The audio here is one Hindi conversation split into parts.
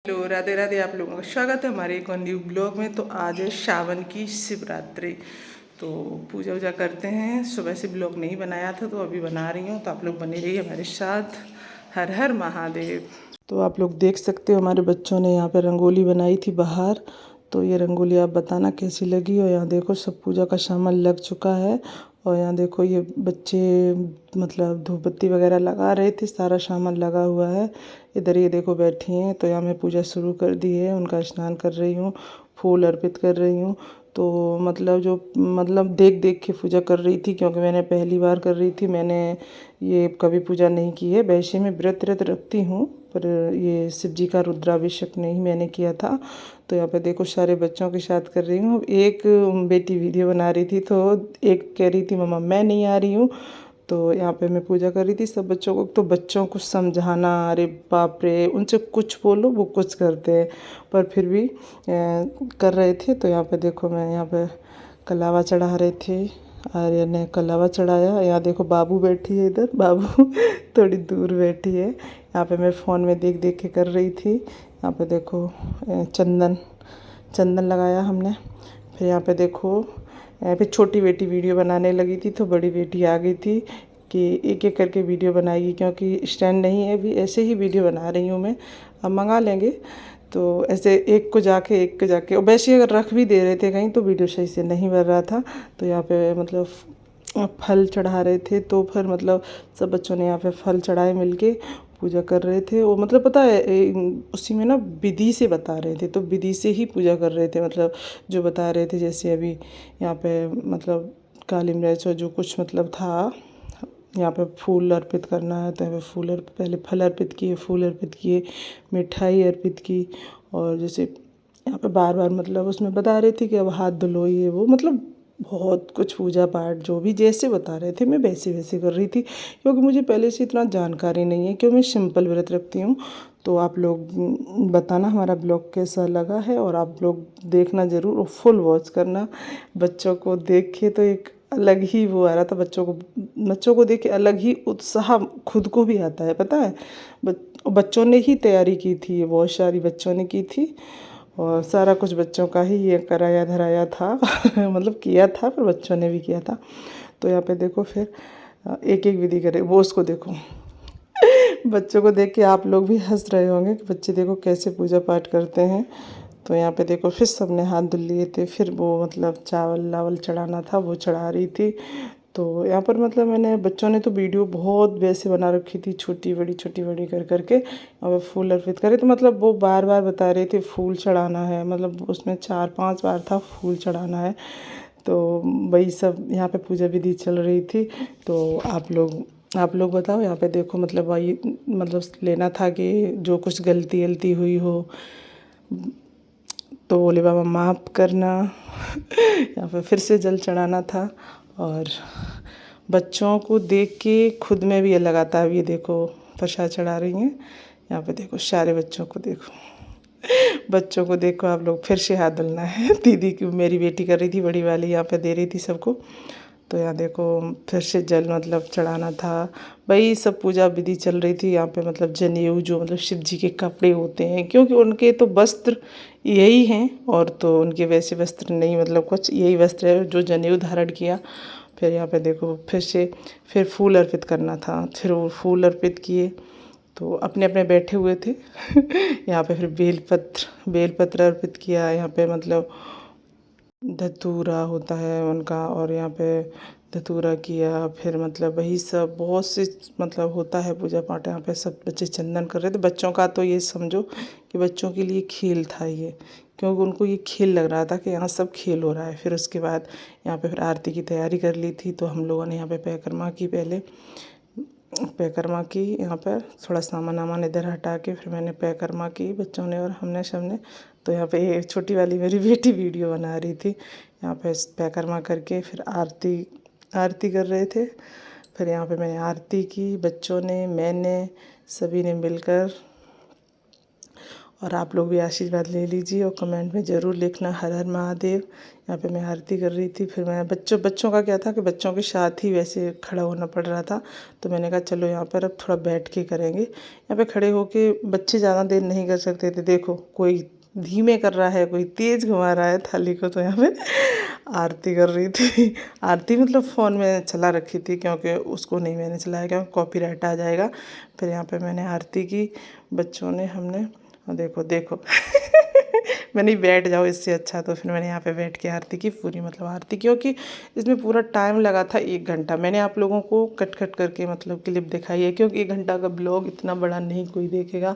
हेलो, राधे राधे। आप लोगों का स्वागत है हमारे एक न्यू ब्लॉग में। तो आज है सावन की शिवरात्रि, तो पूजा वूजा करते हैं। सुबह से ब्लॉग नहीं बनाया था तो अभी बना रही हूँ, तो आप लोग बने रहिए हमारे साथ। हर हर महादेव। तो आप लोग देख सकते हो हमारे बच्चों ने यहाँ पे रंगोली बनाई थी बाहर। तो ये रंगोली आप बताना कैसी लगी। और यहाँ देखो सब पूजा का सामान लग चुका है। और यहाँ देखो ये बच्चे मतलब धूप बत्ती वगैरह लगा रहे थे, सारा सामान लगा हुआ है। इधर ये देखो बैठी हैं। तो यहाँ मैं पूजा शुरू कर दी है, उनका स्नान कर रही हूँ, फूल अर्पित कर रही हूँ। तो मतलब देख देख के पूजा कर रही थी, क्योंकि मैंने पहली बार कर रही थी। मैंने ये कभी पूजा नहीं की है। वैसे मैं व्रत रखती हूँ, पर ये शिव जी का रुद्राभिषेक नहीं मैंने किया था। तो यहाँ पे देखो सारे बच्चों के साथ कर रही हूँ। एक बेटी वीडियो बना रही थी, तो एक कह रही थी मम्मा मैं नहीं आ रही हूँ। तो यहाँ पे मैं पूजा कर रही थी सब बच्चों को। तो बच्चों को समझाना, अरे बाप रे, उनसे कुछ बोलो वो कुछ करते हैं, पर फिर भी कर रहे थे। तो यहाँ पे देखो मैं यहाँ पे कलावा चढ़ा रहे थे, आर्य ने कलावा चढ़ाया। यहाँ देखो बाबू बैठी है, इधर बाबू थोड़ी दूर बैठी है। यहाँ पे मैं फ़ोन में देख देख के कर रही थी। यहाँ पे देखो चंदन लगाया हमने। फिर यहाँ पे देखो फिर छोटी बेटी वीडियो बनाने लगी थी, तो बड़ी बेटी आ गई थी कि एक एक करके वीडियो बनाएगी, क्योंकि स्टैंड नहीं है अभी। ऐसे ही वीडियो बना रही हूँ मैं, अब मंगा लेंगे। तो ऐसे एक को जाके और वैसे अगर रख भी दे रहे थे कहीं तो वीडियो सही से नहीं बन रहा था। तो यहाँ पे मतलब फल चढ़ा रहे थे, तो फिर मतलब सब बच्चों ने यहाँ पे फल चढ़ाए मिलके पूजा कर रहे थे। वो मतलब पता है उसी में ना विधि से बता रहे थे, तो विधि से ही पूजा कर रहे थे। मतलब जो बता रहे थे, जैसे अभी यहाँ पे मतलब काली मिर्च और जो कुछ मतलब था, यहाँ पे फूल अर्पित करना है। तो यहाँ पे पहले फल अर्पित किए, फूल अर्पित किए, मिठाई अर्पित की। और जैसे यहाँ पे बार बार मतलब उसमें बता रहे थे कि अब हाथ धुलो, ये वो मतलब बहुत कुछ पूजा पाठ जो भी जैसे बता रहे थे मैं वैसे वैसे कर रही थी, क्योंकि मुझे पहले से इतना जानकारी नहीं है, क्योंकि मैं सिंपल व्रत रखती हूँ। तो आप लोग बताना हमारा ब्लॉग कैसा लगा है, और आप लोग देखना ज़रूर और फुल वॉच करना। बच्चों को देख के तो एक अलग ही वो आ रहा था। बच्चों को देख के अलग ही उत्साह खुद को भी आता है, पता है। बच्चों ने ही तैयारी की थी, बहुत सारी बच्चों ने की थी, और सारा कुछ बच्चों का ही ये कराया धराया था मतलब किया था, पर बच्चों ने भी किया था। तो यहाँ पे देखो फिर एक एक विधि करे वो, उसको देखो बच्चों को देख के आप लोग भी हंस रहे होंगे कि बच्चे देखो कैसे पूजा पाठ करते हैं। तो यहाँ पे देखो फिर सबने हाथ धुल लिए थे। फिर वो मतलब चावल लावल चढ़ाना था, वो चढ़ा रही थी। तो यहाँ पर मतलब मैंने बच्चों ने तो वीडियो बहुत वैसे बना रखी थी, छोटी बड़ी कर करके। और फूल अर्पित करे, तो मतलब वो बार बार बता रहे थे फूल चढ़ाना है, मतलब उसमें 4-5 बार था फूल चढ़ाना है। तो वही सब यहाँ पे पूजा विधि चल रही थी। तो आप लोग बताओ। यहाँ पे देखो मतलब वही मतलब लेना था कि जो कुछ गलती हुई हो तो बोले बाबा माफ़ करना यहाँ पे फिर से जल चढ़ाना था। और बच्चों को देख के खुद में भी ये लगाता है। अब ये देखो प्रसाद चढ़ा रही हैं। यहाँ पे देखो सारे बच्चों को देखो, बच्चों को देखो आप लोग। फिर से हाथ धुलना है दीदी की, मेरी बेटी कर रही थी, बड़ी वाली यहाँ पे दे रही थी सबको। तो यहाँ देखो फिर से जल मतलब चढ़ाना था। वही सब पूजा विधि चल रही थी। यहाँ पे मतलब जनेऊ जो मतलब शिव जी के कपड़े होते हैं, क्योंकि उनके तो वस्त्र यही हैं, और तो उनके वैसे वस्त्र नहीं, मतलब कुछ यही वस्त्र है जो जनेऊ धारण किया। फिर यहाँ पे देखो फिर फूल अर्पित करना था। फिर वो फूल अर्पित किए, तो अपने अपने बैठे हुए थे यहाँ पे फिर बेलपत्र अर्पित किया। यहाँ पे मतलब धतूरा होता है उनका, और यहाँ पे धतूरा किया। फिर मतलब वही सब बहुत से मतलब होता है पूजा पाठ। यहाँ पे सब बच्चे चंदन कर रहे थे। बच्चों का तो ये समझो कि बच्चों के लिए खेल था ये, क्योंकि उनको ये खेल लग रहा था कि यहाँ सब खेल हो रहा है। फिर उसके बाद यहाँ पे फिर आरती की तैयारी कर ली थी। तो हम लोगों ने यहाँ पे परिक्रमा की। यहाँ पर थोड़ा सामान वामान इधर हटा के फिर मैंने परिक्रमा की, बच्चों ने और हमने सबने। तो यहाँ पे ये छोटी वाली मेरी बेटी वीडियो बना रही थी। यहाँ पे परिक्रमा करके फिर आरती कर रहे थे। फिर यहाँ पे मैंने आरती की, बच्चों ने, मैंने, सभी ने मिलकर। और आप लोग भी आशीर्वाद ले लीजिए और कमेंट में ज़रूर लिखना हर हर महादेव। यहाँ पे मैं आरती कर रही थी, फिर मैं बच्चों का क्या था कि बच्चों के साथ ही वैसे खड़ा होना पड़ रहा था, तो मैंने कहा चलो यहाँ पर अब थोड़ा बैठ के करेंगे। यहाँ पे खड़े होके बच्चे ज़्यादा देर नहीं कर सकते थे। देखो कोई धीमे कर रहा है, कोई तेज़ घुमा रहा है थाली को, तो यहाँ पे आरती कर रही थी। आरती मतलब फ़ोन में चला रखी थी, क्योंकि उसको नहीं मैंने चलाया, क्योंकि कॉपीराइट आ जाएगा। फिर यहाँ पे मैंने आरती की, बच्चों ने, हमने, और देखो देखो मैंने बैठ जाओ इससे अच्छा, तो फिर मैंने यहाँ पे बैठ के आरती की पूरी, मतलब आरती, क्योंकि इसमें पूरा टाइम लगा था 1 घंटा। मैंने आप लोगों को कट कट करके मतलब क्लिप दिखाई है, क्योंकि 1 घंटा का ब्लॉग इतना बड़ा नहीं कोई देखेगा,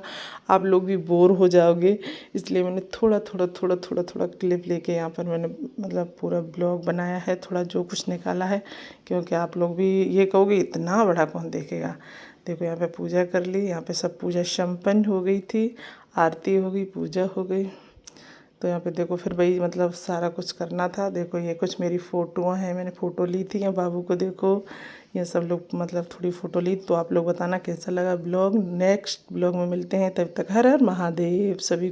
आप लोग भी बोर हो जाओगे, इसलिए मैंने थोड़ा थोड़ा क्लिप लेके यहाँ पर मैंने मतलब पूरा ब्लॉग बनाया है, थोड़ा जो कुछ निकाला है, क्योंकि आप लोग भी ये कहोगे इतना बड़ा कौन देखेगा। देखो यहाँ पे पूजा कर ली, यहाँ पे सब पूजा संपन्न हो गई थी, आरती हो गई, पूजा हो गई। तो यहाँ पे देखो फिर वही मतलब सारा कुछ करना था। देखो ये कुछ मेरी फ़ोटोआँ हैं, मैंने फ़ोटो ली थी। यहाँ बाबू को देखो, ये सब लोग मतलब थोड़ी फ़ोटो ली। तो आप लोग बताना कैसा लगा ब्लॉग। नेक्स्ट ब्लॉग में मिलते हैं, तब तक हर हर महादेव सभी।